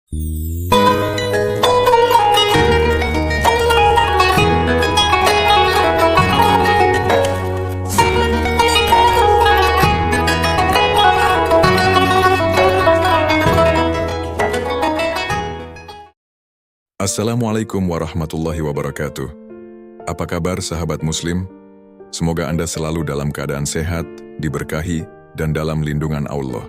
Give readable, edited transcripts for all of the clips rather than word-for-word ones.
Assalamualaikum warahmatullahi wabarakatuh. Apa kabar sahabat muslim? Semoga Anda selalu dalam keadaan sehat, diberkahi, dan dalam lindungan Allah.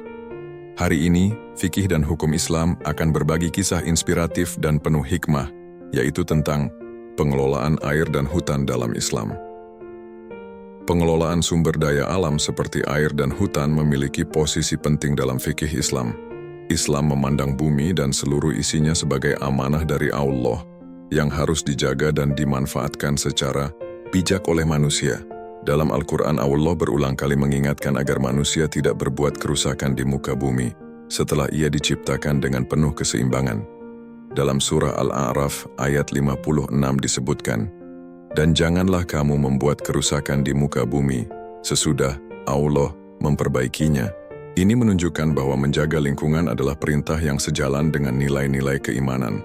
Hari ini, fikih dan hukum Islam akan berbagi kisah inspiratif dan penuh hikmah, yaitu tentang pengelolaan air dan hutan dalam Islam. Pengelolaan sumber daya alam seperti air dan hutan memiliki posisi penting dalam fikih Islam. Islam memandang bumi dan seluruh isinya sebagai amanah dari Allah yang harus dijaga dan dimanfaatkan secara bijak oleh manusia. Dalam Al-Quran, Allah berulang kali mengingatkan agar manusia tidak berbuat kerusakan di muka bumi setelah ia diciptakan dengan penuh keseimbangan. Dalam surah Al-A'raf ayat 56 disebutkan, "Dan janganlah kamu membuat kerusakan di muka bumi sesudah Allah memperbaikinya." Ini menunjukkan bahwa menjaga lingkungan adalah perintah yang sejalan dengan nilai-nilai keimanan.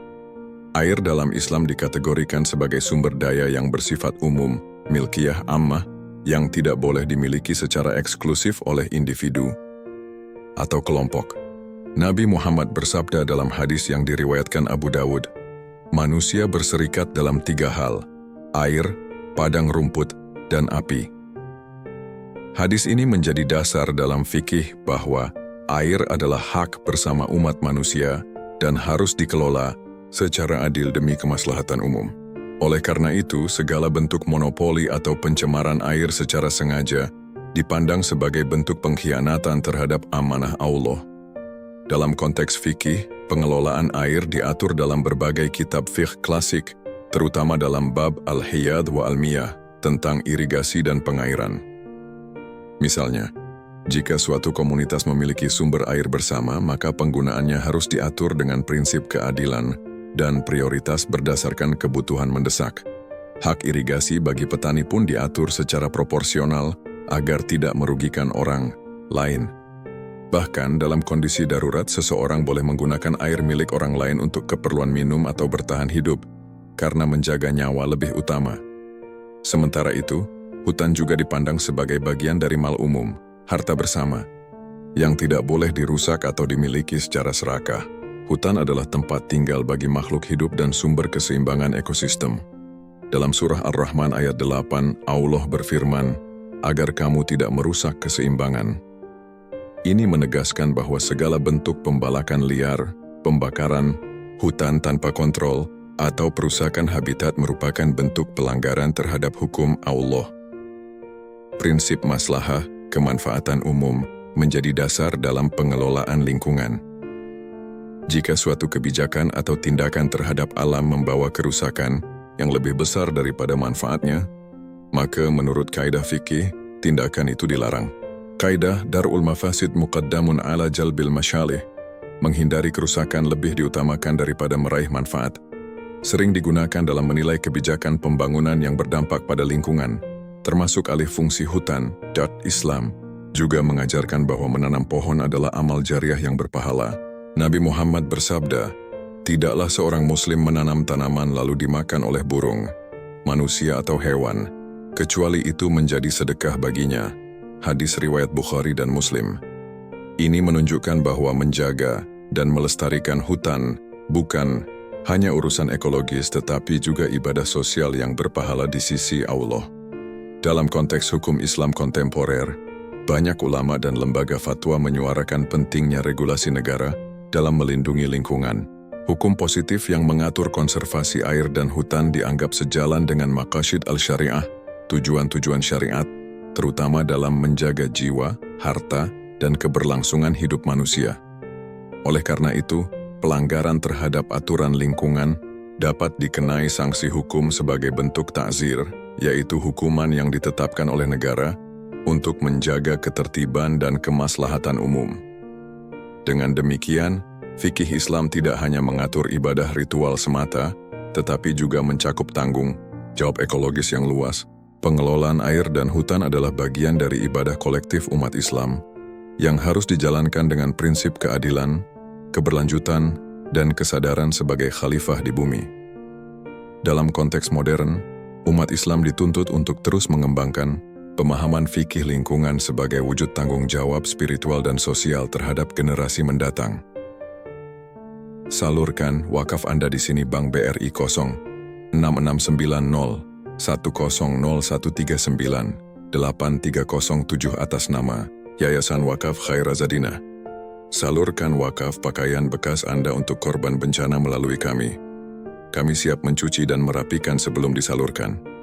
Air dalam Islam dikategorikan sebagai sumber daya yang bersifat umum, milkiyah ammah, yang tidak boleh dimiliki secara eksklusif oleh individu atau kelompok. Nabi Muhammad bersabda dalam hadis yang diriwayatkan Abu Dawud, "Manusia berserikat dalam 3 hal, air, padang rumput, dan api." Hadis ini menjadi dasar dalam fikih bahwa air adalah hak bersama umat manusia dan harus dikelola secara adil demi kemaslahatan umum. Oleh karena itu, segala bentuk monopoli atau pencemaran air secara sengaja dipandang sebagai bentuk pengkhianatan terhadap amanah Allah. Dalam konteks fikih, pengelolaan air diatur dalam berbagai kitab fiqh klasik, terutama dalam bab Al-Hiyad wa Al-Miyah tentang irigasi dan pengairan. Misalnya, jika suatu komunitas memiliki sumber air bersama, maka penggunaannya harus diatur dengan prinsip keadilan dan prioritas berdasarkan kebutuhan mendesak. Hak irigasi bagi petani pun diatur secara proporsional agar tidak merugikan orang lain. Bahkan dalam kondisi darurat, seseorang boleh menggunakan air milik orang lain untuk keperluan minum atau bertahan hidup, karena menjaga nyawa lebih utama. Sementara itu, hutan juga dipandang sebagai bagian dari mal umum, harta bersama, yang tidak boleh dirusak atau dimiliki secara serakah. Hutan adalah tempat tinggal bagi makhluk hidup dan sumber keseimbangan ekosistem. Dalam surah Ar-Rahman ayat 8, Allah berfirman, "Agar kamu tidak merusak keseimbangan." Ini menegaskan bahwa segala bentuk pembalakan liar, pembakaran, hutan tanpa kontrol, atau perusakan habitat merupakan bentuk pelanggaran terhadap hukum Allah. Prinsip maslahah, kemanfaatan umum, menjadi dasar dalam pengelolaan lingkungan. Jika suatu kebijakan atau tindakan terhadap alam membawa kerusakan yang lebih besar daripada manfaatnya, maka menurut kaidah fikih, tindakan itu dilarang. Kaidah Dar'ul Mafasid Muqaddamun ala Jalbil Masyalih, menghindari kerusakan lebih diutamakan daripada meraih manfaat, sering digunakan dalam menilai kebijakan pembangunan yang berdampak pada lingkungan, termasuk alih fungsi hutan. Islam juga mengajarkan bahwa menanam pohon adalah amal jariah yang berpahala. Nabi Muhammad bersabda, "Tidaklah seorang muslim menanam tanaman lalu dimakan oleh burung, manusia atau hewan, kecuali itu menjadi sedekah baginya." Hadis riwayat Bukhari dan Muslim. Ini menunjukkan bahwa menjaga dan melestarikan hutan bukan hanya urusan ekologis tetapi juga ibadah sosial yang berpahala di sisi Allah. Dalam konteks hukum Islam kontemporer, banyak ulama dan lembaga fatwa menyuarakan pentingnya regulasi negara dalam melindungi lingkungan. Hukum positif yang mengatur konservasi air dan hutan dianggap sejalan dengan maqasid al-syariah, tujuan-tujuan syariat, terutama dalam menjaga jiwa, harta, dan keberlangsungan hidup manusia. Oleh karena itu, pelanggaran terhadap aturan lingkungan dapat dikenai sanksi hukum sebagai bentuk ta'zir, yaitu hukuman yang ditetapkan oleh negara untuk menjaga ketertiban dan kemaslahatan umum. Dengan demikian, fikih Islam tidak hanya mengatur ibadah ritual semata, tetapi juga mencakup tanggung jawab ekologis yang luas. Pengelolaan air dan hutan adalah bagian dari ibadah kolektif umat Islam yang harus dijalankan dengan prinsip keadilan, keberlanjutan, dan kesadaran sebagai khalifah di bumi. Dalam konteks modern, umat Islam dituntut untuk terus mengembangkan pemahaman fikih lingkungan sebagai wujud tanggung jawab spiritual dan sosial terhadap generasi mendatang. Salurkan wakaf Anda di sini Bank BRI 06690 100139 8307 atas nama Yayasan Wakaf Khairazadina. Salurkan wakaf pakaian bekas Anda untuk korban bencana melalui kami. Kami siap mencuci dan merapikan sebelum disalurkan.